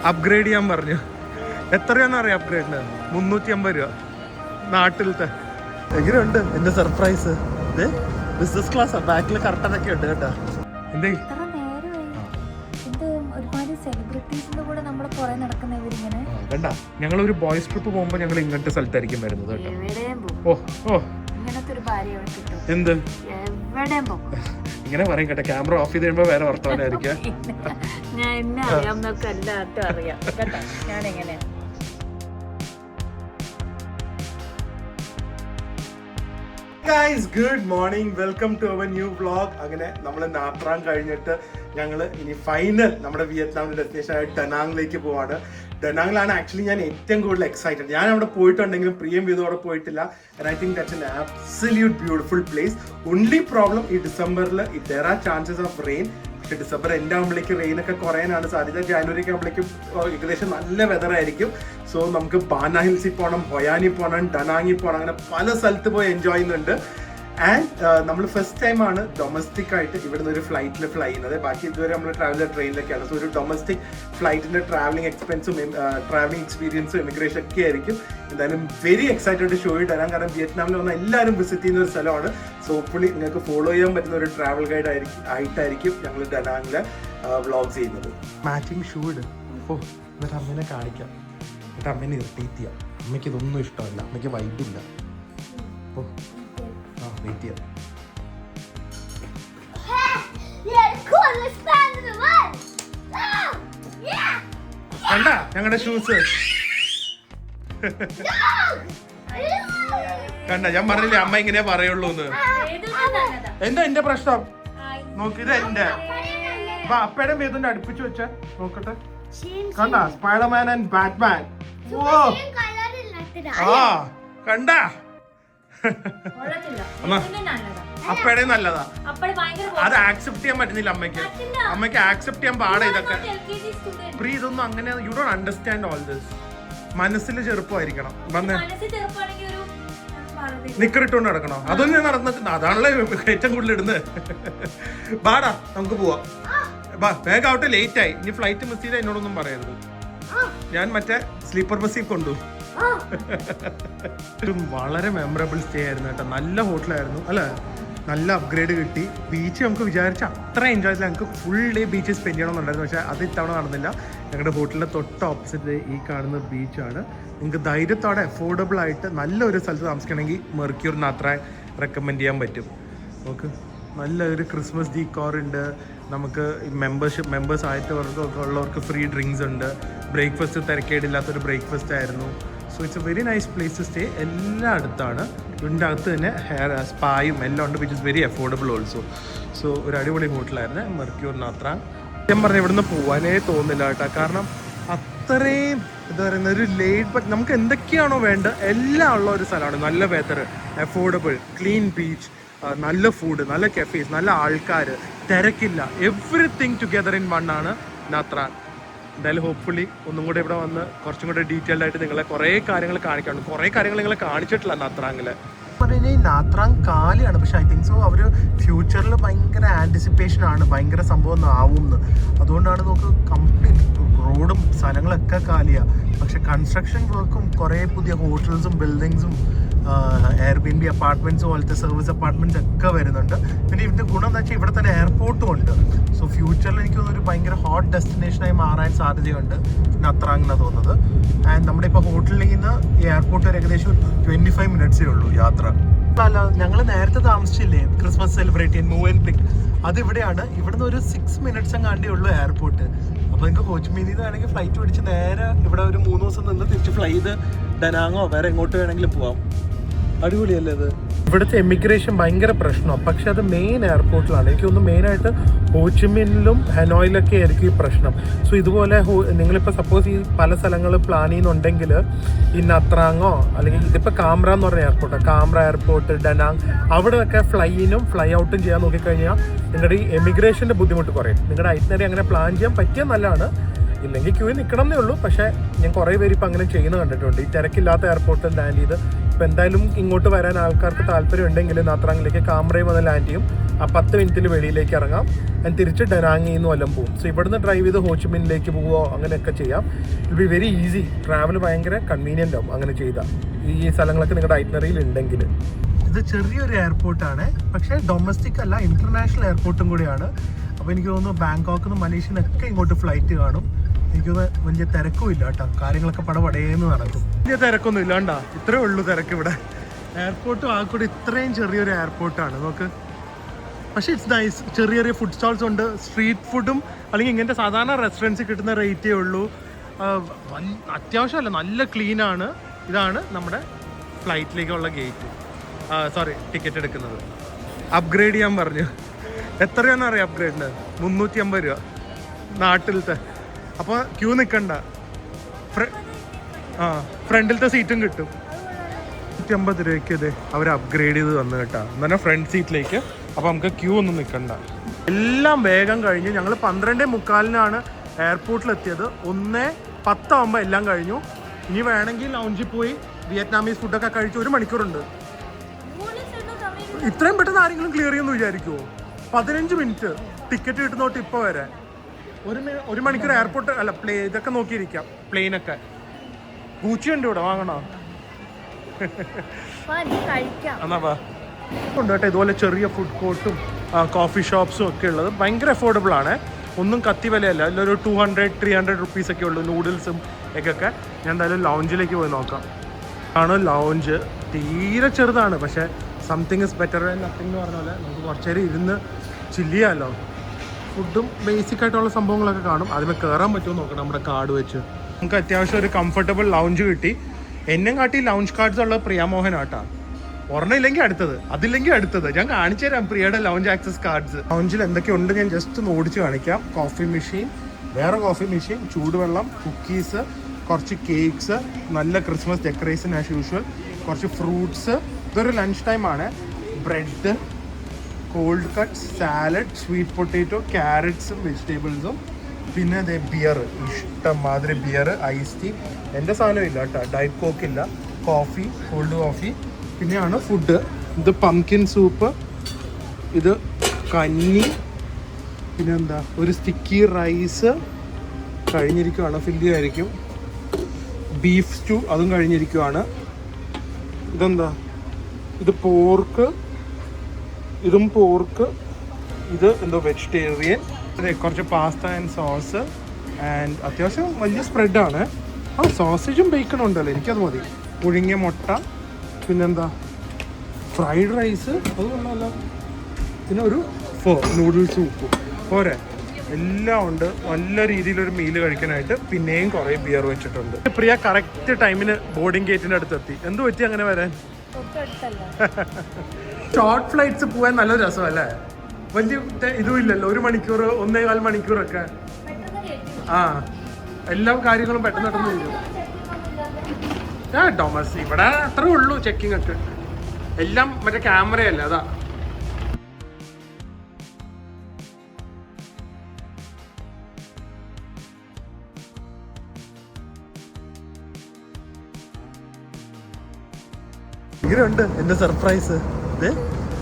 Upgrade ചെയ്യാൻ പറഞ്ഞു. എത്രയാണെന്ന് അറിയാം അപ്ഗ്രേഡിന്? 350 രൂപ നാട്ടിലത്തെ. എങ്ങനെയുണ്ട് എന്റെ സർപ്രൈസ്? ബിസിനസ് ക്ലാസ് ബാക്കിൽ കർട്ടനൊക്കെ ഉണ്ട് കേട്ടോ. എന്തേ കണ്ട, ഞങ്ങൾ ഒരു ബോയ്സ് ട്രിപ്പ് പോകുമ്പോ ഞങ്ങൾ ഇങ്ങനത്തെ സ്ഥലത്തായിരിക്കും വരുന്നത് കേട്ടോ. എന്ത് ഇങ്ങനെ പറയും കേട്ടോ, ക്യാമറ ഓഫ് ചെയ്ത് കഴിയുമ്പോ വേറെ വർത്തമാനായിരിക്കും. Guys good morning, welcome to our new vlog. അങ്ങനെ നമ്മൾ നാത്രാൻ കഴിഞ്ഞിട്ട് ഞങ്ങൾ ഇനി ഫൈനൽ നമ്മുടെ വിയറ്റ്നാമിന്റെ ഡെസ്റ്റിനേഷൻ ആയ ഡനാങ്ങിലേക്ക് പോവാണ്. ഡനാങ്ങിലാണ് ആക്ച്വലി ഞാൻ ഏറ്റവും കൂടുതൽ എക്സൈറ്റഡ്. ഞാൻ അവിടെ പോയിട്ടുണ്ടെങ്കിലും പ്രിയം വിധോടെ പോയിട്ടില്ല. And I think that's an absolute beautiful place. Only problem ഈ ഡിസംബറിൽ there are chances of rain. പക്ഷെ ഡിസംബർ എൻ്റെ ആകുമ്പോഴേക്കും റെയിനൊക്കെ കുറയാനാണ് സാധ്യത. ജാനുവരിക്ക് ആകുമ്പോഴേക്കും ഏകദേശം നല്ല വെതർ ആയിരിക്കും. സോ നമുക്ക് ബാന ഹിൽസിൽ പോകണം, ഹൊയാനി പോകണം, ഡനാങ്ങിൽ പോകണം, അങ്ങനെ പല സ്ഥലത്ത് പോയി എൻജോയ് ചെയ്യുന്നുണ്ട്. ആൻഡ് നമ്മൾ ഫസ്റ്റ് ടൈമാണ് ഡൊമസ്റ്റിക് ആയിട്ട് ഇവിടുന്ന് ഒരു ഫ്ലൈറ്റിൽ ഫ്ലൈ ചെയ്യുന്നത്. ബാക്കി ഇതുവരെ നമ്മൾ ട്രാവൽ ട്രെയിനിലൊക്കെയാണ്. സോ ഒരു ഡൊമസ്റ്റിക് ഫ്ലൈറ്റിൻ്റെ ട്രാവലിംഗ് എക്സ്പെൻസും ട്രാവലിംഗ് എക്സ്പീരിയൻസും ഇമിഗ്രേഷൻ ഒക്കെ ആയിരിക്കും. എന്തായാലും very excited to show it തരാം. കാരണം വിയറ്റ്നാമിൽ വന്ന എല്ലാവരും വിസിറ്റ് ചെയ്യുന്ന ഒരു സ്ഥലമാണ്. സോ ഹോപ്പ്ഫുള്ളി നിങ്ങൾക്ക് ഫോളോ ചെയ്യാൻ പറ്റുന്ന ഒരു ട്രാവൽ ഗൈഡ് ആയിട്ടായിരിക്കും ഞങ്ങൾ ഡനാങ്ങിൽ വ്ളോഗ്സ് ചെയ്യുന്നത്. മാച്ചിങ് ഷൂ ഇട്. ഓ, എന്നിട്ട് അമ്മേനെ കാണിക്കാം. എന്നിട്ട് അമ്മേനെ ഇറിറ്റേറ്റ് ചെയ്യാം. അമ്മയ്ക്ക് ഇതൊന്നും ഇഷ്ടമല്ല, അമ്മയ്ക്ക് വൈബില്ല. ഓ വെയിറ്റ് ചെയ്യാം. കണ്ട ഞങ്ങളുടെ ഷൂസ് കണ്ട. ഞാൻ പറഞ്ഞില്ലേ അമ്മ ഇങ്ങനെ പറയുള്ളൂ എന്ന്. എന്താ എന്റെ പ്രശ്നം? നോക്കിയത് എന്റെ അപ്പയുടെ മേതുന്റെ അടുപ്പിച്ച് വെച്ച നോക്കട്ടെ. കണ്ട, സ്പൈഡർമാൻ ആൻഡ് ബാറ്റ്മാൻ. ഓ ആ കണ്ട, അപ്പയുടെ നല്ലതാ. അത് ആക്സെപ്റ്റ് ചെയ്യാൻ പറ്റുന്നില്ല അമ്മയ്ക്ക്. അമ്മയ്ക്ക് ആക്സെപ്റ്റ് ചെയ്യാൻ പാടാ ഇതൊക്കെ. പ്രീ ഇതൊന്നും അങ്ങനെ you don't understand all this. മനസ്സിൽ ചെറുപ്പമായിരിക്കണം. വന്ന് നിക്കറിട്ടുകൊണ്ട് നടക്കണോ? അതൊന്നും ഞാൻ നടന്നിട്ടുണ്ട്. അതാണല്ലോ ഏറ്റവും കൂടുതൽ ഇടുന്നത്. ബാടാ നമുക്ക് പോവാം. ബാ, വേഗം ആവട്ടെ, ലേറ്റ് ആയി. ഇനി ഫ്ലൈറ്റ് മിസ് ചെയ്താൽ എന്നോടൊന്നും പറയരുത്. ഞാൻ മറ്റേ സ്ലീപ്പർ ബസ്സിൽ കൊണ്ടു. വളരെ മെമ്മറബിൾ സ്റ്റേ ആയിരുന്നു കേട്ടോ. നല്ല ഹോട്ടലായിരുന്നു അല്ലേ, നല്ല അപ്ഗ്രേഡ് കിട്ടി. ബീച്ച് നമുക്ക് വിചാരിച്ച അത്ര എൻജോയ് ചെയ്തില്ല. ഞങ്ങൾക്ക് ഫുൾ ഡേ ബീച്ച് സ്പെൻഡ് ചെയ്യണമെന്നുണ്ടായിരുന്നു. പക്ഷേ അത് ഇത്തവണ നടന്നില്ല. ഞങ്ങളുടെ ഹോട്ടലിൻ്റെ തൊട്ട് ഓപ്പോസിറ്റ് ഈ കാണുന്ന ബീച്ചാണ്. നിങ്ങൾക്ക് ധൈര്യത്തോടെ അഫോർഡബിൾ ആയിട്ട് നല്ലൊരു സ്ഥലത്ത് താമസിക്കണമെങ്കിൽ മെർക്യൂർ നാത്ര റെക്കമെൻഡ് ചെയ്യാൻ പറ്റും. നമുക്ക് നല്ലൊരു ക്രിസ്മസ് ഡീക്കോർ ഉണ്ട്. നമുക്ക് മെമ്പേഴ്സ് ആയിട്ടവർക്കൊക്കെ ഉള്ളവർക്ക് ഫ്രീ ഡ്രിങ്ക്സ് ഉണ്ട്. ബ്രേക്ക്ഫാസ്റ്റ് തിരക്കേടില്ലാത്തൊരു ബ്രേക്ക്ഫാസ്റ്റ് ആയിരുന്നു. So it's a very nice place to stay. എല്ലാം അടുത്താണ്. ഇതിൻ്റെ അകത്ത് തന്നെ ഹെയർ സ്പായും എല്ലാം ഉണ്ട്, which is very affordable also. സോ ഒരു അടിപൊളി ഹോട്ടലായിരുന്നു മെർക്യൂർ നാത്രാങ്. ഞാൻ പറഞ്ഞ ഇവിടുന്ന് പോകാനേ തോന്നില്ല കേട്ടോ. കാരണം അത്രയും എന്താ പറയുന്ന ഒരു ലേഡ് ബാക്ക്, നമുക്ക് എന്തൊക്കെയാണോ വേണ്ടത് എല്ലാം ഉള്ള ഒരു സ്ഥലമാണ്. നല്ല വെതർ, അഫോർഡബിൾ, ക്ലീൻ ബീച്ച്, നല്ല ഫുഡ്, നല്ല കഫേസ്, നല്ല ആൾക്കാർ, തിരക്കില്ല. എവറിത്തിങ് ടുഗെദർ ഇൻ വൺ ആണ് നാത്രാങ്. എന്തായാലും ഹോപ്പ്ഫുള്ളി ഒന്നും കൂടെ ഇവിടെ വന്ന് കുറച്ചും കൂടെ ഡീറ്റെയിൽഡ് ആയിട്ട് നിങ്ങളെ കുറേ കാര്യങ്ങൾ കാണിക്കാറുണ്ട്. കുറേ കാര്യങ്ങൾ നിങ്ങളെ കാണിച്ചിട്ടില്ല നാത്രാങ്ങില്. പറഞ്ഞാൽ നാത്രാങ് കാലിയാണ്. പക്ഷെ ഐ തിങ്ക് സോ അവർ ഫ്യൂച്ചറിൽ ഭയങ്കര ആൻറ്റിസിപ്പേഷൻ ആണ്, ഭയങ്കര സംഭവം ഒന്നും ആവും എന്ന്. അതുകൊണ്ടാണ് നമുക്ക് കംപ്ലീറ്റ് റോഡും സ്ഥലങ്ങളൊക്കെ കാലിയാണ്. പക്ഷെ കൺസ്ട്രക്ഷൻ വർക്കും കുറേ പുതിയ ഹോട്ടൽസും ബിൽഡിങ്സും എയർബിഎൻബി അപ്പാർട്ട്മെന്റ്സ് പോലത്തെ സർവീസ് അപ്പാർട്ട്മെന്റ്സ് ഒക്കെ വരുന്നുണ്ട്. പിന്നെ ഇതിന്റെ ഗുണം എന്ന് വെച്ചാൽ ഇവിടെ തന്നെ എയർപോർട്ടും ഉണ്ട്. സോ ഫ്യൂച്ചറിൽ എനിക്ക് തോന്നുന്നു ഒരു ഭയങ്കര ഹോട്ട് ഡെസ്റ്റിനേഷനായി മാറാൻ സാധ്യതയുണ്ട് നാത്രാങ് എന്നാണ് തോന്നുന്നത്. ആൻഡ് നമ്മുടെ ഇപ്പോൾ ഹോട്ടലിൽ നിന്ന് ഈ എയർപോർട്ട് വരെ ഏകദേശം 25 മിനിറ്റ്സേ ഉള്ളൂ യാത്ര. അല്ല, ഞങ്ങൾ നേരത്തെ താമസിച്ചില്ലേ ക്രിസ്മസ് സെലിബ്രേറ്റ് ചെയ്യാൻ മൂവ് ആൻഡ് പിക്, അതിവിടെയാണ്. ഇവിടുന്ന് ഒരു 6 മിനിറ്റ്സ് അങ്ങാണ്ടേ ഉള്ളൂ എയർപോർട്ട്. അപ്പോൾ നിങ്ങൾക്ക് ഹോച്ചിമിന്നിൽ നിന്ന് വേണമെങ്കിൽ ഫ്ലൈറ്റ് പിടിച്ച് നേരെ ഇവിടെ ഒരു 3 ദിവസം നിന്ന് തിരിച്ച് ഫ്ലൈ ചെയ്ത് ഡനാങ്ങോ വേറെ എങ്ങോട്ട് വേണമെങ്കിലും പോവാം. അടിപൊളിയല്ലേ അത്? ഇവിടുത്തെ എമിഗ്രേഷൻ ഭയങ്കര പ്രശ്നമാണ്. പക്ഷെ അത് മെയിൻ എയർപോർട്ടിലാണ്. എനിക്ക് തോന്നുന്നു മെയിനായിട്ട് ഹോച്ചിമിന്നിലും ഹനോയിലൊക്കെ ആയിരിക്കും ഈ പ്രശ്നം. സോ ഇതുപോലെ നിങ്ങളിപ്പോൾ സപ്പോസ് ഈ പല സ്ഥലങ്ങൾ പ്ലാൻ ചെയ്യുന്നുണ്ടെങ്കിൽ ഈ നത്രാങ്ങോ അല്ലെങ്കിൽ ഇതിപ്പോൾ കാംറ എന്ന് പറഞ്ഞ എയർപോർട്ടാണ്, കാംറ എയർപോർട്ട്, ഡനാങ്, അവിടെയൊക്കെ ഫ്ലൈയിനും ഫ്ലൈ ഔട്ടും ചെയ്യാൻ നോക്കിക്കഴിഞ്ഞാൽ നിങ്ങളുടെ ഈ എമിഗ്രേഷൻ്റെ ബുദ്ധിമുട്ട് കുറയും. നിങ്ങളുടെ ഐറ്റിനറി അങ്ങനെ പ്ലാൻ ചെയ്യാൻ പറ്റിയാൽ നല്ലതാണ്. ഇല്ലെങ്കിൽ ക്യൂവിൽ നിൽക്കണം എന്നേ ഉള്ളൂ. പക്ഷേ ഞാൻ കുറേ പേര് ഇപ്പം അങ്ങനെ ചെയ്യുന്നത് കണ്ടിട്ടുണ്ട്. ഈ തിരക്കില്ലാത്ത എയർപോർട്ടിൽ ലാൻഡ് ചെയ്ത്. ഇപ്പോൾ എന്തായാലും ഇങ്ങോട്ട് വരാൻ ആൾക്കാർക്ക് താല്പര്യം ഉണ്ടെങ്കിൽ നാത്രാങ്ങിലേക്ക് കാംറയിൽ വന്ന് ലാൻഡ് ചെയ്യും. 10 മിനിറ്റിൽ വെളിയിലേക്ക് ഇറങ്ങാം. ഞാൻ തിരിച്ച് ഡനാങ്ങിൽ നിന്ന് വല്ലതും പോകും. സോ ഇവിടുന്ന് ഡ്രൈവ് ചെയ്ത് ഹോച്ചിമിനിലേക്ക് പോവുകയോ അങ്ങനെയൊക്കെ ചെയ്യാം. It be very easy. Travel ഭയങ്കര കൺവീനിയൻ്റ് ആവും അങ്ങനെ ചെയ്താൽ, ഈ സ്ഥലങ്ങളൊക്കെ നിങ്ങളുടെ ഐറ്റിനറിയിൽ ഉണ്ടെങ്കിൽ. ഇത് ചെറിയൊരു എയർപോർട്ടാണ്, പക്ഷേ ഡൊമസ്റ്റിക് അല്ല, ഇന്റർനാഷണൽ എയർപോർട്ടും കൂടിയാണ്. അപ്പോൾ എനിക്ക് തോന്നുന്നു ബാങ്കോക്കിൽ നിന്ന് മലേഷ്യനൊക്കെ ഇങ്ങോട്ട് ഫ്ലൈറ്റ് കാണും. എനിക്കൊന്ന് വലിയ തിരക്കും ഇല്ല കേട്ടോ, കാര്യങ്ങളൊക്കെ പടപടേന്ന് നടക്കും. വലിയ തിരക്കൊന്നും ഇല്ലാണ്ടാ, ഇത്രേ ഉള്ളൂ തിരക്ക് ഇവിടെ. എയർപോർട്ടും ആ കൂടി ഇത്രയും ചെറിയൊരു എയർപോർട്ടാണ് നമുക്ക്. പക്ഷേ ഇറ്റ്സ് നൈസ്. ചെറിയ ചെറിയ ഫുഡ് സ്റ്റോൾസ് ഉണ്ട്. സ്ട്രീറ്റ് ഫുഡും അല്ലെങ്കിൽ ഇങ്ങനത്തെ സാധാരണ റെസ്റ്റോറൻറ്റ്സിൽ കിട്ടുന്ന റേറ്റേ ഉള്ളൂ. അത്യാവശ്യമല്ല, നല്ല ക്ലീനാണ്. ഇതാണ് നമ്മുടെ ഫ്ലൈറ്റിലേക്കുള്ള ഗേറ്റ്. സോറി, ടിക്കറ്റ് എടുക്കുന്നത്. അപ്ഗ്രേഡ് ചെയ്യാൻ പറഞ്ഞു. എത്ര രൂപയെന്ന് അറിയാം അപ്ഗ്രേഡിന്? 350 രൂപ നാട്ടിലത്തെ. അപ്പോൾ ക്യൂ നിൽക്കണ്ട, ഫ്രണ്ടിലത്തെ സീറ്റും കിട്ടും. 150 രൂപയ്ക്ക് ഇത് അവർ അപ്ഗ്രേഡ് ചെയ്ത് തന്നു കേട്ടോ, എന്ന് പറഞ്ഞാൽ ഫ്രണ്ട് സീറ്റിലേക്ക്. അപ്പോൾ നമുക്ക് ക്യൂ ഒന്നും നിൽക്കണ്ട. എല്ലാം വേഗം കഴിഞ്ഞു. ഞങ്ങൾ 12:45 എയർപോർട്ടിലെത്തിയത്. 1:10 എല്ലാം കഴിഞ്ഞു. ഇനി വേണമെങ്കിൽ ലൗഞ്ചിൽ പോയി വിയറ്റ്നാമീസ് ഫുഡൊക്കെ കഴിച്ച് 1 മണിക്കൂറുണ്ട്. ഇത്രയും പെട്ടെന്ന് ആരെങ്കിലും ക്ലിയർ ചെയ്യുമെന്ന് വിചാരിക്കുമോ? 15 മിനിറ്റ് ടിക്കറ്റ് കിട്ടുന്നോട്ട് ഇപ്പോൾ വരെ. 1 മണിക്കൂർ എയർപോർട്ട് അല്ല, ഇതൊക്കെ നോക്കിയിരിക്കാം. പ്ലെയിനൊക്കെ ഗൂച്ചി ഉണ്ട് ഇവിടെ, വാങ്ങണോ? എന്നാ വാ. ഉണ്ട് കേട്ടോ ഇതുപോലെ ചെറിയ ഫുഡ് കോർട്ടും കോഫി ഷോപ്സും ഒക്കെ ഉള്ളത്. ഭയങ്കര അഫോർഡബിൾ ആണ്, ഒന്നും കത്തി വിലയല്ല. അതിലൊരു 200-300 റുപ്പീസ് ഒക്കെ ഉള്ളൂ നൂഡിൽസും ഒക്കെ. ഞാൻ എന്തായാലും ലൗഞ്ചിലേക്ക് പോയി നോക്കാം. ആണ് ലൗഞ്ച്. തീരെ ചെറുതാണ്, പക്ഷേ something is better than nothing എന്ന് പറഞ്ഞ പോലെ നമുക്ക് കുറച്ച് നേരം ഇരുന്ന് ചില്ല് ചെയ്യാമല്ലോ. ഫുഡും ബേസിക് ആയിട്ടുള്ള സംഭവങ്ങളൊക്കെ കാണും. അതിന് കയറാൻ പറ്റുമോ നോക്കണം നമ്മുടെ കാർഡ് വെച്ച്. നമുക്ക് അത്യാവശ്യം ഒരു കംഫർട്ടബിൾ ലൗഞ്ച് കിട്ടി. എന്നെ കാട്ടി ലൗഞ്ച് കാർഡ്സ് ഉള്ളത് പ്രിയാമോഹനാട്ടാ. ഒരെണ്ണം ഇല്ലെങ്കിൽ അടുത്തത്, അതില്ലെങ്കിൽ അടുത്തത്. ഞാൻ കാണിച്ചു തരാം പ്രിയയുടെ ലൗഞ്ച് ആക്സസ് കാർഡ്സ്. ലൗഞ്ചിൽ എന്തൊക്കെയുണ്ട് ഞാൻ ജസ്റ്റ് ഒന്ന് ഓടിച്ച് കാണിക്കാം. കോഫി മെഷീൻ, വേറെ കോഫി മെഷീൻ, ചൂടുവെള്ളം, കുക്കീസ്, കുറച്ച് കേക്ക്സ്, നല്ല ക്രിസ്മസ് ഡെക്കറേഷൻ ആസ് യൂഷ്വൽ, കുറച്ച് ഫ്രൂട്ട്സ്. ഇതൊരു ലഞ്ച് ടൈമാണ്. Bread, cold cuts, salad, sweet potato, ക്യാരറ്റ്സും വെജിറ്റബിൾസും. പിന്നെ അതേ ബിയർ, ഇഷ്ടംമാതിരി ബിയർ, ഐസ് ടീ. എൻ്റെ സാധനം ഇല്ല കേട്ടോ, ഡയറ്റ് കോക്ക് ഇല്ല. Coffee, cold coffee. പിന്നെയാണ് ഫുഡ്. ഇത് പംകിൻ സൂപ്പ്, ഇത് കഞ്ഞി, പിന്നെന്താ ഒരു സ്റ്റിക്കി റൈസ് കഴിഞ്ഞിരിക്കുവാണ്, ഫില്ലിയായിരിക്കും. ബീഫ് സ്റ്റൂ, അതും കഴിഞ്ഞിരിക്കുവാണ്. ഇതെന്താ, ഇത് പോർക്ക്, ഇതും പോർക്ക്. ഇത് എന്തോ വെജിറ്റേറിയൻ. അതെ, കുറച്ച് പാസ്ത ആൻഡ് സോസ് ആൻഡ് അത്യാവശ്യം വലിയ സ്പ്രെഡാണ്. സോസേജും ബേക്കണും ഉണ്ടല്ലോ, എനിക്കത് മതി. പുഴുങ്ങിയ മുട്ട, പിന്നെന്താ ഫ്രൈഡ് റൈസ്, അത് കൊള്ളാമല്ലോ. പിന്നെ ഒരു നൂഡിൽ സൂപ്പ് പോരെ. എല്ലാം ഉണ്ട്. നല്ല രീതിയിലൊരു മീല് കഴിക്കാനായിട്ട്. പിന്നെയും കുറേ ബിയർ വെച്ചിട്ടുണ്ട്. പ്രിയ കറക്റ്റ് ടൈമിന് ബോർഡിംഗ് ഗേറ്റിൻ്റെ അടുത്തെത്തി. എന്ത് പറ്റി അങ്ങനെ വരാൻ? ഷോർട്ട് ഫ്ലൈറ്റ്സ് പോകാൻ നല്ലൊരു രസമല്ലേ? വലിയ ഇതും ഇല്ലല്ലോ, 1 മണിക്കൂർ 1.25 മണിക്കൂറൊക്കെ. എല്ലാ കാര്യങ്ങളും പെട്ടെന്ന് പെട്ടെന്ന് ചെയ്യും. ഡൊമസ് ഇവിടെ അത്രേ ഉള്ളൂ ചെക്കിംഗ് ഒക്കെ. എല്ലാം മറ്റേ ക്യാമറയല്ല, അതാ. ഇങ്ങനെയുണ്ട് എന്റെ സർപ്രൈസ്.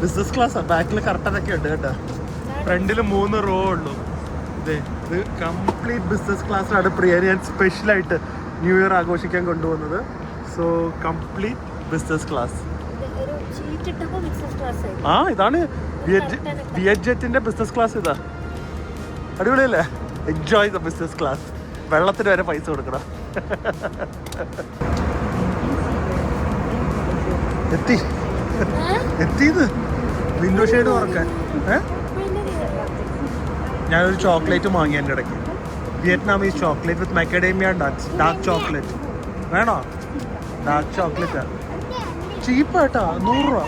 ബിസിനസ് ക്ലാസ്സാ. ബാക്കിൽ കർട്ടനൊക്കെ ഉണ്ട് കേട്ടോ. ഫ്രണ്ടിൽ 3 റോ ഉള്ളൂ. ഇത് കംപ്ലീറ്റ് ബിസിനസ് ക്ലാസ്സിലാണ് പ്രിയ ഞാൻ സ്പെഷ്യലായിട്ട് ന്യൂ ഇയർ ആഘോഷിക്കാൻ കൊണ്ടുപോകുന്നത്. So complete business class. ഇതാണ് വിയറ്റ്ജെറ്റിന്റെ ബിസിനസ് ക്ലാസ്. ഇതാ അടിപൊളിയല്ലേ? Enjoy the business class. വെള്ളത്തിന് വരെ പൈസ കൊടുക്കണം. എത്തിയത് വിൻഡോ ഷെയ്ഡ് തുറക്കാൻ. ഞാനൊരു ചോക്ലേറ്റ് വാങ്ങി എൻ്റെ ഇടയ്ക്ക്. Vietnamese chocolate with macadamia nuts. Dark chocolate വേണോ? ഡാർക്ക് ചോക്ലേറ്റാ, ചീപ്പായിട്ടാ, 100 രൂപ.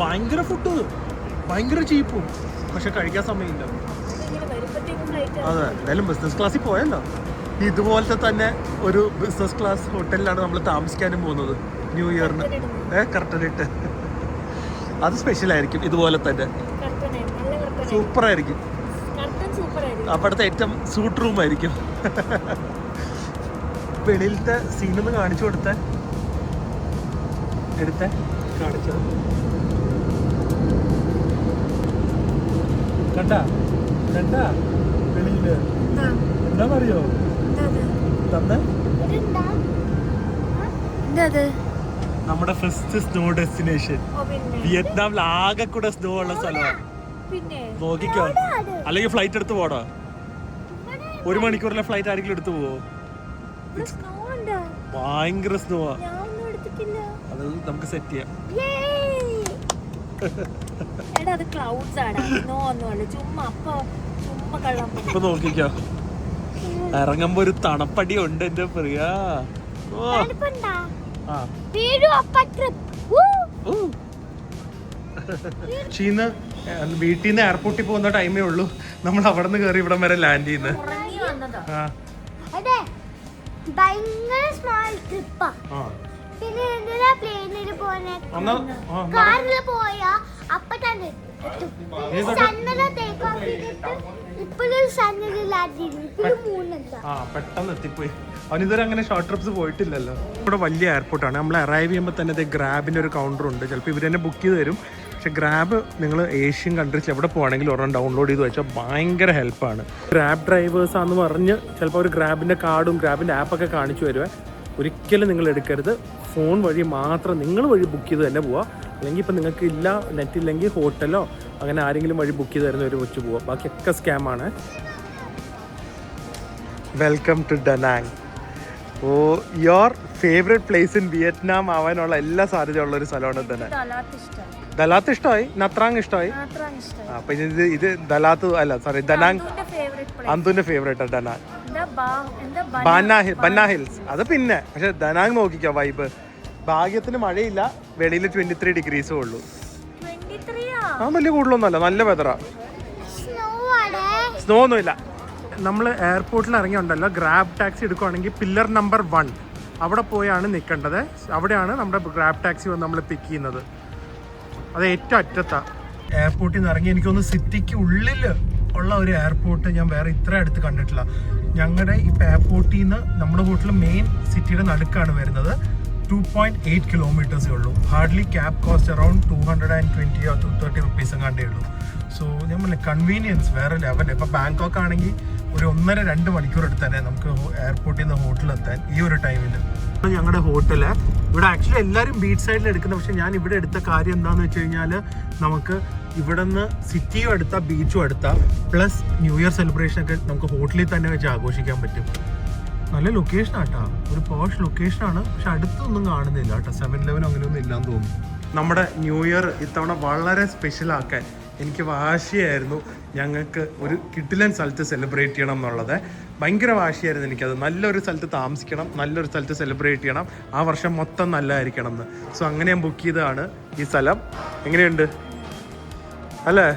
ഭയങ്കര ഫുഡ്, ഭയങ്കര ചീപ്പും, പക്ഷെ കഴിക്കാൻ സമയമില്ല. അതെ, എന്തായാലും ബിസിനസ് ക്ലാസ്സിൽ പോയല്ലോ. ഇതുപോലത്തെ തന്നെ ഒരു ബിസിനസ് ക്ലാസ് ഹോട്ടലിലാണ് നമ്മൾ താമസിക്കാനും പോകുന്നത് ന്യൂ ഇയറിന്. കർട്ടനിട്ട് അത് സ്പെഷ്യലായിരിക്കും. ഇതുപോലെ തന്നെ സൂപ്പറായിരിക്കും. അവിടുത്തെ ഏറ്റവും സൂട്ട് റൂം ആയിരിക്കും. വെളിയിലത്തെ സീനൊന്ന് കാണിച്ചു കൊടുത്താൽ എടുത്തേ. കാണിച്ചത്. കണ്ട വെളിയില് എന്താണെന്നറിയോ തന്നെ നമ്മുടെ ഫസ്റ്റ് സ്നോ ഡെസ്റ്റിനേഷൻ. വിയറ്റ്നാമിൽ ആകെ കൂടെ സ്നോ ഉള്ള സ്ഥലമാണ്. നോക്കിക്കോ, അല്ലെങ്കിൽ ഫ്ലൈറ്റ് എടുത്ത് പോടാ. 1 മണിക്കൂറിലെ ഫ്ലൈറ്റ് ആരെങ്കിലും എടുത്തു പോവോ? ഭയങ്കര സ്നോ. അത് നമുക്ക് സെറ്റ് ചെയ്യാം. ഇപ്പൊ നോക്കിക്കോ, ഇറങ്ങുമ്പോ ഒരു തണുപ്പടി ഉണ്ട് എന്റെ പ്രിയ. വീട്ടിൽ നിന്ന് എയർപോർട്ടിൽ പോകുന്ന ടൈമേ ഉള്ളൂ. നമ്മൾ അവിടെ നിന്ന് കയറി ഇവിടം വരെ ലാൻഡ് ചെയ്യുന്നത്. പെട്ടെന്ന് എത്തിപ്പോയി. അവനിതുവരെ അങ്ങനെ ഷോർട്ട് ട്രിപ്സ് പോയിട്ടില്ലല്ലോ. ഇവിടെ വലിയ എയർപോർട്ടാണ്. നമ്മൾ അറൈവ് ചെയ്യുമ്പോൾ തന്നെ ഗ്രാബിന്റെ ഒരു കൗണ്ടർ ഉണ്ട്. ചിലപ്പോൾ ഇവർ തന്നെ ബുക്ക് ചെയ്ത് തരും. പക്ഷെ ഗ്രാബ് നിങ്ങൾ ഏഷ്യൻ കൺട്രീസ് എവിടെ പോകണമെങ്കിലും ഒരെണ്ണം ഡൗൺലോഡ് ചെയ്ത് വെച്ചാൽ ഭയങ്കര ഹെൽപ്പാണ്. ഗ്രാബ് ഡ്രൈവേഴ്സാണെന്ന് പറഞ്ഞ് ചിലപ്പോൾ ഒരു ഗ്രാബിൻ്റെ കാർഡും ഗ്രാബിൻ്റെ ആപ്പൊക്കെ കാണിച്ചു തരുവേ. ഒരിക്കലും നിങ്ങൾ എടുക്കരുത്. ഫോൺ വഴി മാത്രം നിങ്ങൾ വഴി ബുക്ക് ചെയ്ത് തന്നെ പോവുക. അല്ലെങ്കിൽ ഇപ്പം നിങ്ങൾക്ക് ഇല്ല, നെറ്റ് ഇല്ലെങ്കിൽ ഹോട്ടലോ അങ്ങനെ ആരെങ്കിലും വഴി ബുക്ക് ചെയ്ത് തരുന്നവർ വെച്ച് പോവുക. ബാക്കിയൊക്കെ സ്കാമാണ്. Welcome to Danang. Oh, your favourite place in Vietnam ആവാനുള്ള എല്ലാ സാധ്യതയുള്ള ഒരു സ്ഥലമാണ് ഡനാങ്. ദലാത്ത് ഇഷ്ടമായി, നത്രാങ് ഇഷ്ടമായി. അപ്പൊ ഇത് ദലാത്ത് അല്ല, സോറി, ഡനാങ് അന്തുവിന്റെ ഫേവറേറ്റ് ഡനാങ്. ബന്ന ഹിൽസ് അത് പിന്നെ. പക്ഷെ ഡനാങ് നോക്കിക്കോ വൈബ്. ഭാഗ്യത്തിന് മഴയില്ല, വെളിയിൽ 23 ഡിഗ്രീസേ ഉള്ളൂ. ആ വലിയ കൂടുതലൊന്നുമല്ല, നല്ല വെതറാ. സ്നോ ഒന്നുമില്ല. നമ്മൾ എയർപോർട്ടിൽ ഇറങ്ങിയുണ്ടല്ലോ, ഗ്രാബ് ടാക്സി എടുക്കുവാണെങ്കിൽ പില്ലർ നമ്പർ 1 അവിടെ പോയാണ് നിൽക്കേണ്ടത്. അവിടെയാണ് നമ്മുടെ ഗ്രാബ് ടാക്സി വന്ന് നമ്മൾ പിക്ക് ചെയ്യുന്നത്. അത് ഏറ്റവും അറ്റത്താണ്. എയർപോർട്ടിൽ നിന്ന് ഇറങ്ങി എനിക്കൊന്ന് സിറ്റിക്ക് ഉള്ളിൽ ഉള്ള ഒരു എയർപോർട്ട് ഞാൻ വേറെ ഇത്ര അടുത്ത് കണ്ടിട്ടില്ല. ഞങ്ങളുടെ ഇപ്പം എയർപോർട്ടിൽ നിന്ന് നമ്മുടെ ഹോട്ടൽ മെയിൻ സിറ്റിയുടെ നടുക്കാണ് വരുന്നത്. 2.8 കിലോമീറ്റേഴ്സേ ഉള്ളൂ. Hardly cab cost around 220 or 230 rupees എങ്ങാണ്ടേ ഉള്ളൂ. സോ ഞാൻ പറഞ്ഞ കൺവീനിയൻസ് വേറെ ലെവൽ. ഇപ്പം ബാങ്കോക്ക് ആണെങ്കിൽ ഒരു 1.5-2 മണിക്കൂർ എടുത്താലേ നമുക്ക് എയർപോർട്ടിൽ നിന്ന് ഹോട്ടലെത്താൻ ഈ ഒരു ടൈമിൽ. ഞങ്ങളുടെ ഹോട്ടല് ഇവിടെ ആക്ച്വലി എല്ലാവരും ബീച്ച് സൈഡിൽ എടുക്കുന്നത്. പക്ഷെ ഞാൻ ഇവിടെ എടുത്ത കാര്യം എന്താണെന്ന് വെച്ച് കഴിഞ്ഞാൽ നമുക്ക് ഇവിടെ നിന്ന് സിറ്റിയും എടുത്താൽ ബീച്ചും എടുത്താൽ പ്ലസ് ന്യൂ ഇയർ സെലിബ്രേഷനൊക്കെ നമുക്ക് ഹോട്ടലിൽ തന്നെ വെച്ച് ആഘോഷിക്കാൻ പറ്റും. നല്ല ലൊക്കേഷനാണ് കേട്ടോ, ഒരു പോഷ് ലൊക്കേഷനാണ്. പക്ഷെ അടുത്തൊന്നും കാണുന്നില്ല കേട്ടോ. 7-Eleven അങ്ങനെയൊന്നും ഇല്ലാന്ന് തോന്നുന്നു. നമ്മുടെ ന്യൂ ഇയർ ഇത്തവണ വളരെ സ്പെഷ്യലാക്കാൻ എനിക്ക് വാശിയായിരുന്നു. ഞങ്ങൾക്ക് ഒരു കിടിലൻ സ്ഥലത്ത് സെലിബ്രേറ്റ് ചെയ്യണം എന്നുള്ളത് ഭയങ്കര വാശിയായിരുന്നു എനിക്കത്. നല്ലൊരു സ്ഥലത്ത് താമസിക്കണം, നല്ലൊരു സ്ഥലത്ത് സെലിബ്രേറ്റ് ചെയ്യണം, ആ വർഷം മൊത്തം നല്ലതായിരിക്കണം എന്ന്. സോ അങ്ങനെ ഞാൻ ബുക്ക് ചെയ്തതാണ് ഈ സ്ഥലം. എങ്ങനെയുണ്ട് അല്ലേ?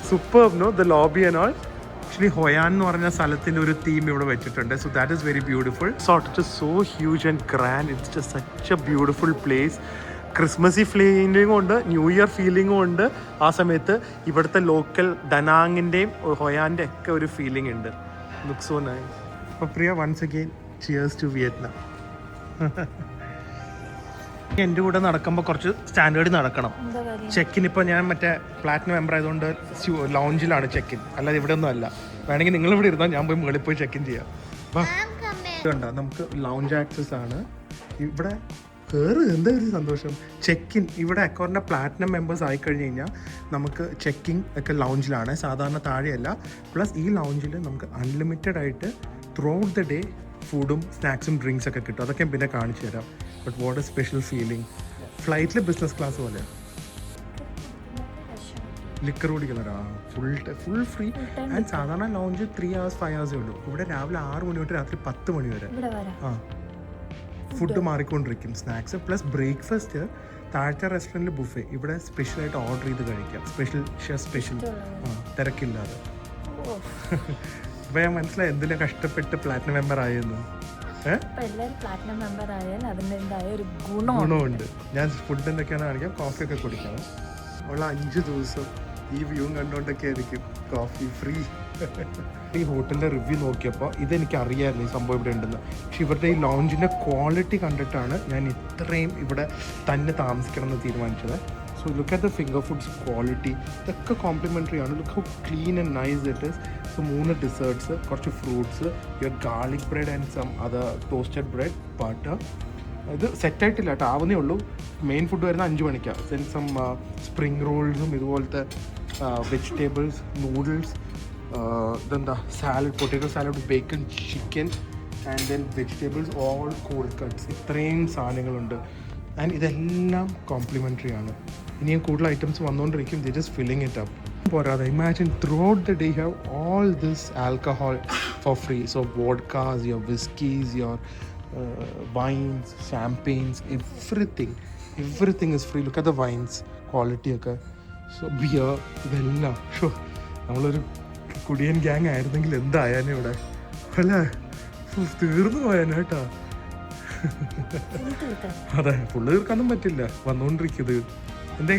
Superb no, the lobby and all. Actually Hoi An എന്ന് പറഞ്ഞ സ്ഥലത്തിൻ്റെ ഒരു തീം ഇവിടെ വെച്ചിട്ടുണ്ട്. So that is very beautiful. So it is so huge and grand. It's just such a beautiful place. Christmassy ഫീലിങ്ങും ഉണ്ട്, ന്യൂ ഇയർ ഫീലിങ്ങും ഉണ്ട്. ആ സമയത്ത് ഇവിടുത്തെ ലോക്കൽ ഡനാങ്ങിൻ്റെയും ഹൊയാൻ്റെ ഒക്കെ ഒരു ഫീലിംഗ് ഉണ്ട്. Look so nice. അപ്പോൾ Priya, once again cheers to Vietnam. എൻ്റെ കൂടെ നടക്കുമ്പോൾ കുറച്ച് സ്റ്റാൻഡേർഡ് നടക്കണം. ചെക്കിൻ ഇപ്പോൾ ഞാൻ മറ്റേ പ്ലാറ്റിനം മെമ്പർ ആയതുകൊണ്ട് ലൗഞ്ചിലാണ് ചെക്കിൻ, അല്ലാതെ ഇവിടെ ഒന്നും അല്ല. വേണമെങ്കിൽ നിങ്ങൾ ഇവിടെ ഇരുന്നാൽ ഞാൻ പോയി മുകളിൽ പോയി ചെക്കിൻ ചെയ്യാം. കണ്ടോ, നമുക്ക് ലൗഞ്ച് ആക്സസ് ആണ് ഇവിടെ. കയറ്, എന്താ ഒരു സന്തോഷം. ചെക്കിൻ ഇവിടെ അക്കൗണ്ടിൻ്റെ പ്ലാറ്റിനം മെമ്പേഴ്സ് ആയിക്കഴിഞ്ഞ് കഴിഞ്ഞാൽ നമുക്ക് ചെക്കിങ് ഒക്കെ ലൗഞ്ചിലാണ്, സാധാരണ താഴെയല്ല. പ്ലസ് ഈ ലൗഞ്ചിൽ നമുക്ക് അൺലിമിറ്റഡ് ആയിട്ട് ത്രൂ ഔട്ട് ദ ഡേ ഫുഡും സ്നാക്സും ഡ്രിങ്ക്സ് ഒക്കെ കിട്ടും. അതൊക്കെ പിന്നെ കാണിച്ചു തരാം. But what A special feeling. ഫ്ലൈറ്റിൽ ബിസിനസ് ക്ലാസ് പോലെ ലിക്കർ കുടിക്കുന്നവരാ, ഫുൾ ഫ്രീ. ആൻഡ് സാധാരണ ലൗഞ്ച് 3 hours 5 hours ഉള്ളൂ. ഇവിടെ രാവിലെ 6 മണി തൊട്ട് രാത്രി 10 മണി വരെ. ആ, ഫുഡ് മാറിക്കൊണ്ടിരിക്കും. സ്നാക്സ് പ്ലസ് ബ്രേക്ക്ഫാസ്റ്റ് താഴത്തെ റെസ്റ്റോറൻറ്റിൽ ബുഫേ. ഇവിടെ സ്പെഷ്യലായിട്ട് ഓർഡർ ചെയ്ത് കഴിക്കാം. സ്പെഷ്യൽ തിരക്കില്ലാതെ. ഇപ്പം ഞാൻ മനസ്സിലായി എന്തിനാ കഷ്ടപ്പെട്ട് പ്ലാറ്റിനം മെമ്പർ ആയെന്ന്. ഗുണമുണ്ട്. ഞാൻ ഫുഡ് എന്തൊക്കെയാണ് കാണിക്കാം. കോഫി ഒക്കെ കുടിക്കണം. ഉള്ള 5 ദിവസം ഈ വ്യൂ കണ്ടുകൊണ്ടൊക്കെ ആയിരിക്കും കോഫി ഫ്രീ. ഈ ഹോട്ടലിൻ്റെ റിവ്യൂ നോക്കിയപ്പോൾ ഇതെനിക്ക് അറിയാമായിരുന്നു ഈ സംഭവം ഇവിടെ ഉണ്ടെന്ന്. പക്ഷെ ഇവരുടെ ഈ ലോഞ്ചിൻ്റെ ക്വാളിറ്റി കണ്ടിട്ടാണ് ഞാൻ ഇത്രയും ഇവിടെ തന്നെ താമസിക്കണം എന്ന് തീരുമാനിച്ചത്. So look at the finger foods quality, ഇതൊക്കെ കോംപ്ലിമെൻ്ററി ആണ്. Look how clean and nice it is. So 3 desserts, കുറച്ച് fruits, your garlic bread and some other toasted bread, butter. ഇത് സെറ്റായിട്ടില്ല കേട്ടോ, ആവുന്നേ ഉള്ളൂ. മെയിൻ ഫുഡ് വരുന്ന 5 മണിക്കാണ്. ദെൻ സം സ്പ്രിംഗ് റോൾസും ഇതുപോലത്തെ വെജിറ്റബിൾസ്, നൂഡിൽസ്, ഇതെന്താ salad, potato salad, bacon, chicken and then vegetables, all cold cuts. ഇത്രയും സാധനങ്ങളുണ്ട്. ആൻഡ് ഇതെല്ലാം കോംപ്ലിമെൻ്ററി ആണ്. ഇനിയും കൂടുതൽ ഐറ്റംസ് വന്നുകൊണ്ടിരിക്കും. ദേ ജസ്റ്റ് ഫില്ലിങ് ഇറ്റ് അപ്പ്. പോരാതെ imagine throughout the day have all this alcohol for free. So vodkas, your whiskies, your wines, champagnes, everything is free. Look at the wines ക്വാളിറ്റിയൊക്കെ. So beer, ഇതെല്ലാം show നമ്മളൊരു കുടിയൻ gang ആയിരുന്നെങ്കിൽ എന്തായാലും ഇവിടെ അല്ലേ, തീർന്നു പോയാനോ കേട്ടോ. അതെ, ഫുള്ള് തീർക്കാനും പറ്റില്ല, വന്നുകൊണ്ടിരിക്കുന്നത്. എന്തേ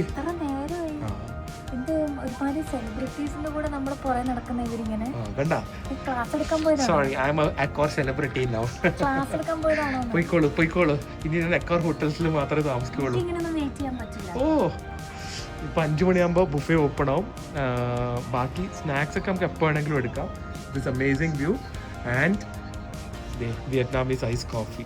പോയിക്കോളൂ. ഇനി ഞാൻ അക്കോർ ഹോട്ടൽസിൽ മാത്രമേ താമസിക്കുള്ളൂ. ഓ, ഇപ്പൊ 5 മണിയാകുമ്പോൾ ബുഫേ ഓപ്പൺ ആവും. ബാക്കി സ്നാക്സ് ഒക്കെ നമുക്ക് എപ്പോൾ വേണമെങ്കിലും എടുക്കാം. This amazing view and Vietnamese ice coffee.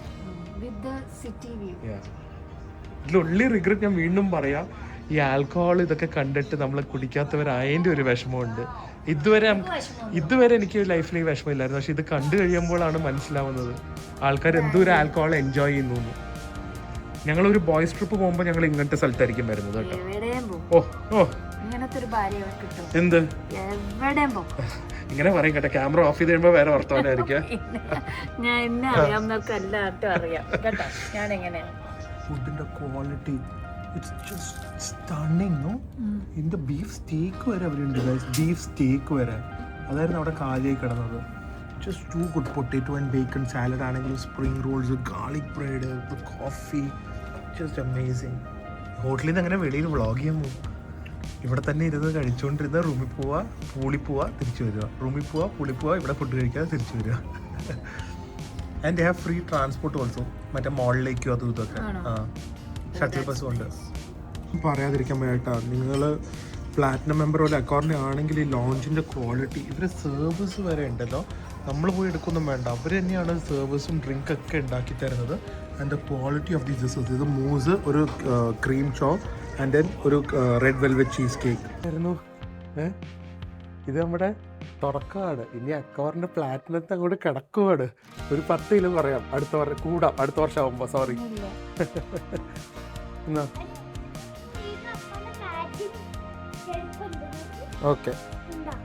ഇതിലുള്ളി റിഗ്രറ്റ് ഞാൻ വീണ്ടും പറയാം, ഈ ആൽക്കഹോൾ ഇതൊക്കെ കണ്ടിട്ട് നമ്മൾ കുടിക്കാത്തവരായതിൻ്റെ ഒരു വിഷമമുണ്ട്. ഇതുവരെ എനിക്ക് ലൈഫിൽ ഈ വിഷമമില്ലായിരുന്നു. പക്ഷെ ഇത് കണ്ടു കഴിയുമ്പോഴാണ് മനസ്സിലാവുന്നത് ആൾക്കാർ എന്തോരം ആൽക്കഹോൾ എൻജോയ് ചെയ്യുന്നു. ഞങ്ങളൊരു ബോയ്സ് ട്രിപ്പ് പോകുമ്പോൾ ഞങ്ങൾ ഇങ്ങനത്തെ സ്ഥലത്തായിരിക്കും വരുന്നത് കേട്ടോ. എന്ത് ഇങ്ങനെ പറയും കേട്ടോ, ക്യാമറ ഓഫ് ചെയ്ത് കഴിയുമ്പോൾ വേറെ വർത്തമാനമായിരിക്കും. ഫുഡിന്റെ quality it's just stunning. No, ഇതിന്റെ ബീഫ് സ്റ്റേക്ക് വരെ അവരുണ്ട്. ബീഫ് സ്റ്റേക്ക് വരെ അതായിരുന്നു അവിടെ കാലിയായി കിടന്നത്. Just too good. Potato and bacon salad ആണെങ്കിലും, spring rolls, garlic bread, coffee, just amazing. ഹോട്ടലിൽ നിന്ന് അങ്ങനെ വെളിയിൽ വ്ളോഗ് ചെയ്യാൻ പോകും. ഇവിടെ തന്നെ ഇരുന്ന് കഴിച്ചുകൊണ്ടിരുന്ന റൂമിൽ പോവുക, പൂളി പോവുക, തിരിച്ചു വരിക, റൂമിൽ പോവുക, പൂളി പോവുക, ഇവിടെ ഫുഡ് കഴിക്കാതെ തിരിച്ചു വരിക. And they have free transport also. മറ്റേ മോളിലേക്കും അതും ഇതൊക്കെ ഷട്ടിൽ ബസ്സും ഉണ്ട്. പറയാതിരിക്കാൻ വേണ്ടിട്ടാ, നിങ്ങൾ പ്ലാറ്റിനം മെമ്പർ പോലെ അക്കൗണ്ട് ആണെങ്കിൽ ഈ ലോഞ്ചിൻ്റെ ക്വാളിറ്റി, ഇവരെ സർവീസ് വരെ ഉണ്ടല്ലോ. നമ്മൾ പോയി എടുക്കൊന്നും വേണ്ട, അവർ തന്നെയാണ് സർവീസും ഡ്രിങ്കൊക്കെ ഉണ്ടാക്കി തരുന്നത്. And the quality of the deserts, ഇത് മൂസ്, ഒരു ക്രീം ചോപ്പ് ആൻഡ് ദെൻ ഒരു റെഡ് വെൽവെറ്റ് ചീസ് കേക്ക് ആയിരുന്നു. ഇത് നമ്മുടെ തുടക്കമാണ്. ഇനി അക്കൗണ്ടിൻ്റെ പ്ലാറ്റിനത്തെ അങ്ങോട്ട് കിടക്കുവാണ്. ഒരു 10 കിലോ പറയാം അടുത്ത വർഷം ആവുമ്പോൾ. സോറി. എന്നാ ഓക്കെ.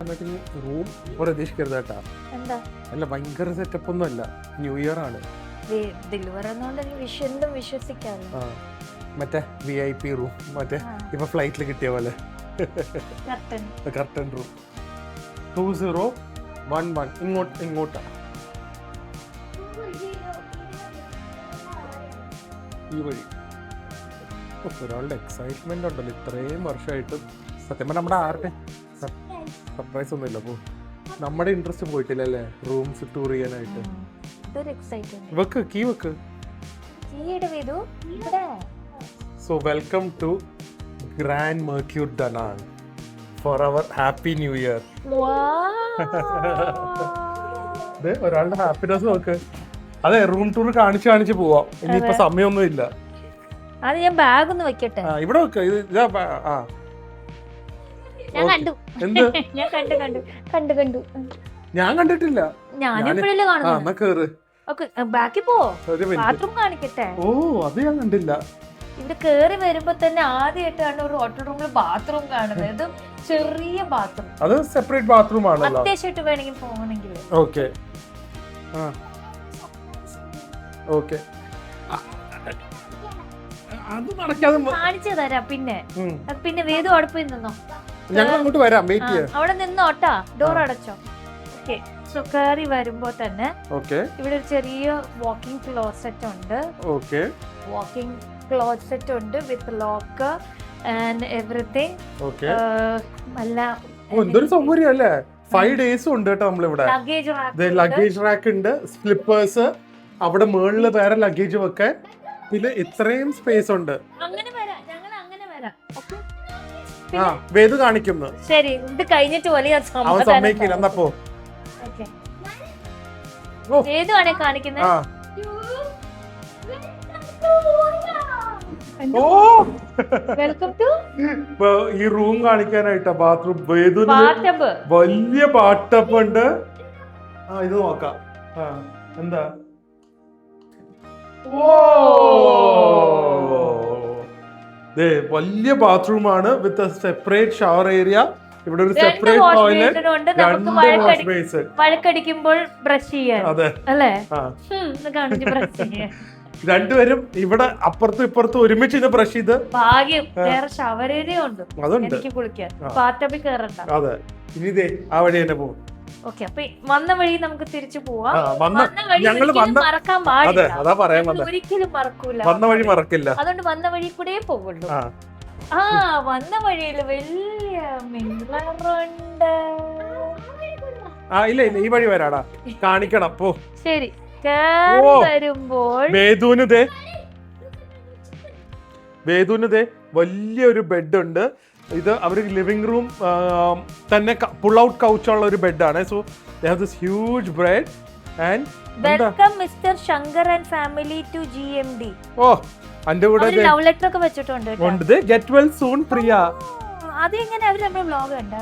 എന്നിട്ട് റൂം പ്രതീക്ഷിക്കരുത് കേട്ടാ. അല്ല, ഭയങ്കര സെറ്റപ്പ് ഒന്നും അല്ല. ന്യൂ ഇയർ ആണ്. മറ്റേ VIP റൂം, മറ്റേ ഇപ്പൊ ഫ്ലൈറ്റിൽ കിട്ടിയ പോലെ കർട്ടൻ റൂം. 2011 ഇങ്ങോട്ടാ. ഈ വഴി ഒരാളുടെ എക്സൈറ്റ്മെന്റ് ഉണ്ടല്ലോ. ഇത്രയും വർഷമായിട്ടും സത്യം പറഞ്ഞാൽ നമ്മുടെ ആരുടെ സർപ്രൈസ് ഒന്നുമില്ല. അപ്പോൾ നമ്മുടെ ഇൻട്രസ്റ്റ് പോയിട്ടില്ല അല്ലേ റൂംസ് ടൂർ ചെയ്യാനായിട്ട്. വെക്ക് കീ വെക്ക്. So welcome to Grand Mercure Danang for our happy new year. ഒരാളുടെ ഹാപ്പിനെസ് നോക്ക്. അതെ, റൂം ടൂർ കാണിച്ച് പോവാം. ഇനിയിപ്പോ സമയമൊന്നും ഇല്ല. അത് ഞാൻ ബാഗ് ഒന്ന് വെക്കട്ടെ. ഇവിടെ വെക്ക. ഞാൻ കണ്ടിട്ടില്ല. ബാത്റൂം കാണിക്കട്ടെ. ഓ, അത് ഞാൻ കണ്ടില്ല. ഇവിടെ കേറി വരുമ്പോ തന്നെ ആദ്യമായിട്ടാണ് ഒരു ഹോട്ടൽ റൂമിൽ ബാത്റൂം കാണുന്നത്. ഇത് ചെറിയ ബാത്റൂം, അത് സെപ്പറേറ്റ് ബാത്റൂം ആണല്ലോ. അത്യാവശ്യമായിട്ട് വേണമെങ്കിൽ പോകണമെങ്കിൽ. ഓക്കെ ഓക്കെ, അത് നടക്കാതെ കാണിച്ചു തരാം. പിന്നെ വേദു അവിടെ പോയി നിന്നോ, ഞങ്ങൾ അങ്ങോട്ട് വരാം. വെയിറ്റ് ചെയ്യാം. അവിടെ നിന്നോട്ടാ, ഡോർ അടച്ചോ. ഓക്കെ. സോ കേറി വരുമ്പോ തന്നെ ഇവിടെ ഒരു ചെറിയ വാക്കിംഗ് ക്ലോസറ്റ് ഉണ്ട്. ഓക്കെ, വാക്കിംഗ് ക്ലോസറ്റ് ഉണ്ട് വിത്ത് ലോക്കർ ആൻഡ് എവറിത്തിങ്. ഓക്കെ, നല്ല എന്തൊരു സൗകര്യം അല്ലേ. 5 days ഉണ്ട് കേട്ടോ നമ്മളിവിടെ. ലഗേജ് റാക്ക് ഉണ്ട്, സ്ലിപ്പേഴ്സ്, അവിടെ മുകളിൽ വേറെ ലഗേജ് വെക്കാൻ, പിന്നെ ഇത്രയും സ്പേസ് ഉണ്ട്. ആ വേദു കാണിക്കുന്നു. ശരി, ഇത് കഴിഞ്ഞിട്ട് വലിയ അവൻ സമ്മതിക്കില്ല. എന്നപ്പോ ഏതുവാണേ കാണിക്കുന്നത്? വെൽക്കം ടു ഈ റൂം കാണിക്കാനായിട്ടാ ബാത്റൂം. വലിയ ബാട്ടപ്പ് ഉണ്ട്. ഇത് നോക്കാം. എന്താ വലിയ ബാത്റൂം ആണ് വിത്ത് സെപ്പറേറ്റ് ഷവർ ഏരിയ. ഇവിടെ ഒരു സെപ്പറേറ്റ് ടോയ്ലറ്റ്, 2 വാഷ് ബേസിൻ. വഴക്കടിക്കുമ്പോൾ ബ്രഷ് ചെയ്യാൻ. അതെ അല്ലേ? രണ്ടുപേരും ഇവിടെ അപ്പുറത്തും ഇപ്പുറത്തും ഒരുമിച്ച് ബ്രഷ് ചെയ്ത്. ഭാഗ്യം വേറെ ഷവർ ഏരിയ ഉണ്ട് എനിക്ക് കുളിക്കാൻ. ബാത്ടബിൽ കേറണ്ട. അതെ, ഇനി ഇതേ ആ വഴി തന്നെ പോകും. ഓക്കെ, അപ്പൊ വന്ന വഴി നമുക്ക് തിരിച്ചു പോവാം. ഞങ്ങള് മറക്കാൻ പാടില്ല. അതാ പറയാൻ ഒരിക്കലും മറക്കൂല. വന്ന വഴി മറക്കില്ല. അതുകൊണ്ട് വന്ന വഴി കൂടെ പോകുള്ളൂ. വന്ന വഴിയിൽ വലിയ മിററുണ്ട്. ഇല്ല ഈ വഴി വരാടാ, കാണിക്കണം. പോ. ശരി, വരുമ്പോൾ വേദുവിന് വലിയൊരു ബെഡ് ഉണ്ട്. ഇത് അവർ ലിവിംഗ് റൂം തന്നെ പുൾ ഔട്ട് കൗച്ചുള്ള ഒരു ബെഡാണ്. So they have this huge bed and welcome mister Shankar and family to GMD. Oh, അന്റെ കൂടെ ലവ് ലെറ്റർ ഒക്കെ വെച്ചിട്ടുണ്ട്. ഉണ്ട്. Get well soon Priya. അത് എങ്ങനെ അവർ നമ്മുടെ വ്ലോഗ് കണ്ട?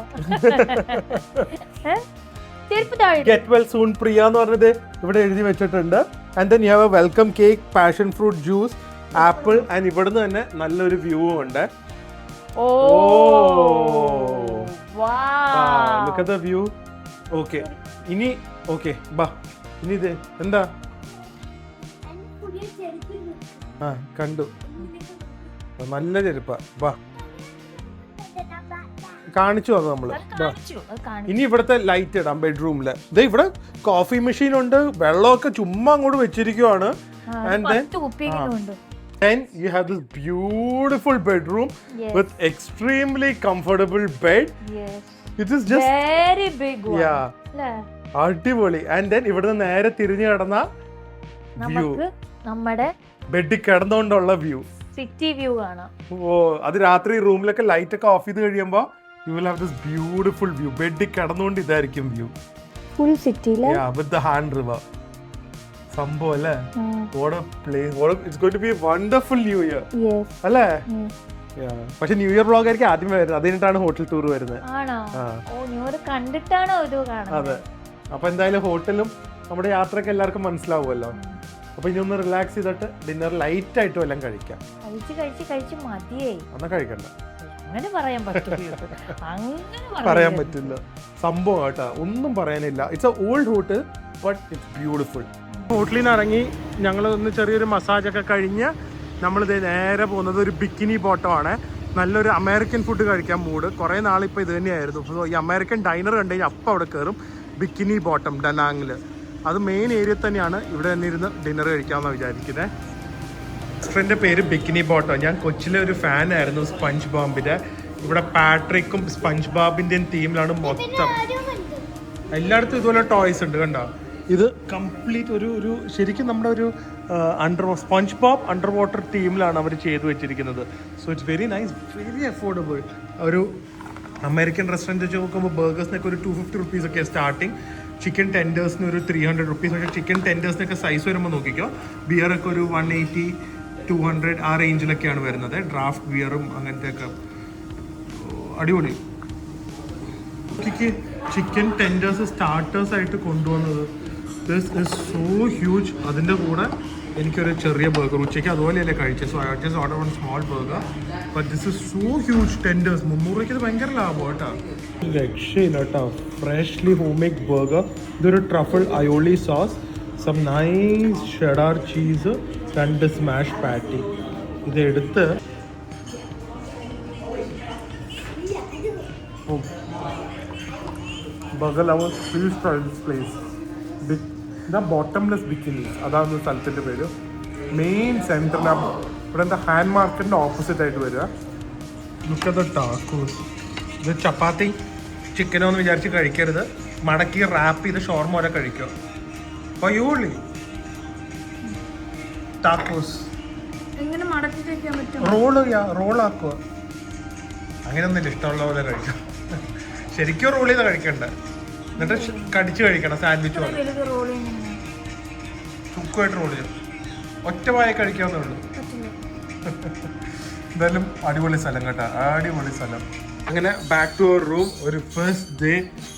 ഗെറ്റ് വെൽ സൂൺ പ്രിയ എന്ന് പറഞ്ഞത് ഇവിടെ എഴുതി വെച്ചിട്ടുണ്ട്. And then you have A welcome cake, passion fruit juice, apple. And ഇവിടുന്ന് തന്നെ നല്ലൊരു വ്യൂവും ഉണ്ട്. Look at the view. Okay. ഇനി ഓക്കെ ബാ. ഇനി ഇത് എന്താ? കണ്ടു, നല്ല ചെരുപ്പാ. ബാ, കാണിച്ചു വന്നു നമ്മള്. ഇനി ഇവിടുത്തെ ലൈറ്റ് ഇടാം ബെഡ്റൂമില്. ഇവിടെ കോഫി മെഷീൻ ഉണ്ട്, വെള്ളമൊക്കെ ചുമ്മാ അങ്ങോട്ട് വെച്ചിരിക്കുവാണ്. And then you have this beautiful bedroom with extremely comfortable bed. It is just very big one. അടിപൊളി. ആൻഡ് ദെൻ ഇവിടുന്ന് നേരെ തിരിഞ്ഞു കിടന്ന വ്യൂ, നമ്മുടെ ബെഡിൽ കിടന്നുകൊണ്ടുള്ള വ്യൂ, സിറ്റി വ്യൂ കാണാം. അത് രാത്രി റൂമിലൊക്കെ ലൈറ്റ് ഒക്കെ ഓഫ് ചെയ്ത് കഴിയുമ്പോ you will have this beautiful view. ബെഡിൽ കിടന്നുകൊണ്ട് ഇതായിരിക്കും വ്യൂ. ഫുൾ സിറ്റിയിലെ with the Han River. സംഭവം അല്ലേ? What a place. It's going to be a wonderful New Year. Yes. അല്ലേ? പക്ഷെ ന്യൂ ഇയർ വ്ലോഗ് ആയിരിക്കും ആദ്യം വരുന്നത്. അതിനാണ് ഹോട്ടൽ ടൂർ വരുന്നത്. ന്യൂ ഇയർ കണ്ടിട്ടാണോ ഇത് കാണുന്നത്? അതെ. അപ്പൊ എന്തായാലും ഹോട്ടലും നമ്മുടെ യാത്രയൊക്കെ എല്ലാവർക്കും മനസ്സിലാവുമല്ലോ. അപ്പൊ ഇനി ഒന്ന് റിലാക്സ് ചെയ്തിട്ട് ഡിന്നർ ലൈറ്റ് ആയിട്ടും എല്ലാം കഴിക്കാം. കഴിച്ച് മതിയായി. എന്നാ കഴിക്കണ്ട. അങ്ങനെ പറയാൻ പറ്റില്ല. സംഭവം കേട്ടാ, ഒന്നും പറയാനില്ല. It's A old hotel but it's beautiful. ഹോട്ടലിൽ നിന്ന് ഇറങ്ങി ഞങ്ങൾ ഒന്ന് ചെറിയൊരു മസാജൊക്കെ കഴിഞ്ഞ് നമ്മളിത് നേരെ പോകുന്നത് ഒരു ബിക്കിനി ബോട്ടമാണ്. നല്ലൊരു അമേരിക്കൻ ഫുഡ് കഴിക്കാൻ മൂഡ്. കുറേ നാളിപ്പോൾ ഇത് തന്നെയായിരുന്നു. സോ ഈ അമേരിക്കൻ ഡൈനർ കണ്ടു കഴിഞ്ഞാൽ അപ്പം അവിടെ കയറും. ബിക്കിനി ബോട്ടം ഡനാങ്ങിൽ, അത് മെയിൻ ഏരിയ തന്നെയാണ്. ഇവിടെ തന്നെ ഇരുന്ന് ഡിന്നർ കഴിക്കാമെന്നാണ് വിചാരിക്കുന്നത്. റെസ്റ്റോറൻറ്റിൻ്റെ പേര് ബിക്കിനി ബോട്ടം. ഞാൻ കൊച്ചിലെ ഒരു ഫാനായിരുന്നു സ്പഞ്ച് ബോബിൻ്റെ. ഇവിടെ പാട്രിക്കും സ്പഞ്ച് ബോബിൻ്റെയും തീമിലാണ് മൊത്തം. എല്ലായിടത്തും ഇതുപോലെ ടോയ്സ് ഉണ്ട് കണ്ടോ. ഇത് കംപ്ലീറ്റ് ഒരു ശരിക്കും നമ്മുടെ ഒരു സ്പഞ്ച് ബോബ് അണ്ടർ വാട്ടർ തീമിലാണ് അവർ ചെയ്തു വെച്ചിരിക്കുന്നത്. So it's very nice, very affordable. ഒരു അമേരിക്കൻ റെസ്റ്റോറൻറ്റ് വെച്ച് നോക്കുമ്പോൾ ബർഗേഴ്സിനൊക്കെ ഒരു 250 rupees ഒക്കെ സ്റ്റാർട്ടിങ്. ചിക്കൻ ടെൻഡേഴ്സിന് ഒരു 300 rupees. പക്ഷേ ചിക്കൻ ടെൻഡേഴ്സിനൊക്കെ സൈസ് വരുമ്പോൾ നോക്കിക്കോ. ബിയറൊക്കെ ഒരു 180, 200 ആ റേഞ്ചിലൊക്കെയാണ് വരുന്നത്. ഡ്രാഫ്റ്റ് ബിയറും അങ്ങനത്തെ ഒക്കെ അടിപൊളി. ചിക്കൻ ടെൻഡേഴ്സ് സ്റ്റാർട്ടേഴ്സ് ആയിട്ട് കൊണ്ടുവന്നത്. This is so huge. അതിൻ്റെ കൂടെ എനിക്കൊരു ചെറിയ ബർഗർ ഉച്ചയ്ക്ക് അതുപോലെയല്ലേ കഴിച്ചത്. So I just order one small burger. But this is so huge tenders. 300 രൂപയ്ക്ക് ഇത് ഭയങ്കര ലാഭം കേട്ടോ. രക്ഷയില്ല കേട്ടോ. Freshly home made burger. ഇതൊരു truffle aioli sauce, some nice cheddar cheese, 2 smash patty. ഇതെടുത്ത് burger lovers please try this place. Bottomless bikinis അതാണ് സ്ഥലത്തിൻ്റെ പേര്. മെയിൻ സെൻറ്ററിൽ ഇവിടെ എന്താ ഹാൻഡ് മാർക്കറ്റിൻ്റെ ഓപ്പോസിറ്റ് ആയിട്ട് വരിക. Look at the tacos. ഇത് ചപ്പാത്തി ചിക്കനോ എന്ന് വിചാരിച്ച് കഴിക്കരുത്. മടക്കി റാപ്പ് ചെയ്ത് ഷോർമ പോലെ കഴിക്കുക. പയ്യോളി ടാക്കോസ് എങ്ങനെ മടക്കി കഴിക്കാൻ പറ്റും? റോളാക്കുക. അങ്ങനെയൊന്നുമില്ല, ഇഷ്ടമുള്ള പോലെ കഴിക്കാം. ശരിക്കും റോൾ ചെയ്താൽ കഴിക്കണ്ട, എന്നിട്ട് കടിച്ച് കഴിക്കണം. സാൻഡ്വിച്ച് പോലെ ചുക്കുമായിട്ട് റോൾ ചെയ്യും. ഒറ്റ വായ കഴിക്കാവുന്നേ ഉള്ളൂ. എന്തായാലും അടിപൊളി സ്ഥലം കേട്ടോ, അടിപൊളി സ്ഥലം. അങ്ങനെ ബാക്ക് ടു അവർ റൂം. ഒരു first day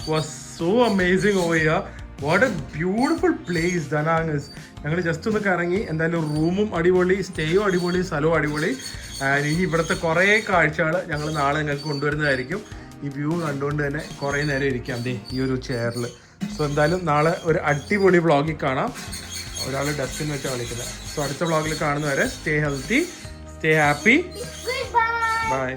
was so amazing over here. What A beautiful place Da Nang. ഞങ്ങൾ ജസ്റ്റ് ഒന്ന് കറങ്ങി. എന്തായാലും റൂമും അടിപൊളി, സ്റ്റേയും അടിപൊളി, സ്ഥലവും അടിപൊളി. ഇനി ഇവിടുത്തെ കുറേ കാഴ്ചകൾ ഞങ്ങൾ നാളെ നിങ്ങൾക്ക് കൊണ്ടുവരുന്നതായിരിക്കും. ഈ വ്യൂ കണ്ടുകൊണ്ട് തന്നെ കുറേ നേരം ഇരിക്കാം ദേ ഈ ഒരു ചെയറിൽ. സോ എന്തായാലും നാളെ ഒരു അടിപൊളി വ്ളോഗിൽ കാണാം. ഒരാൾ ഡസ്റ്റിൻ വെച്ചാൽ കളിക്കുന്നത്. സോ അടുത്ത വ്ളോഗിൽ കാണുന്നവരെ stay healthy, stay happy, by.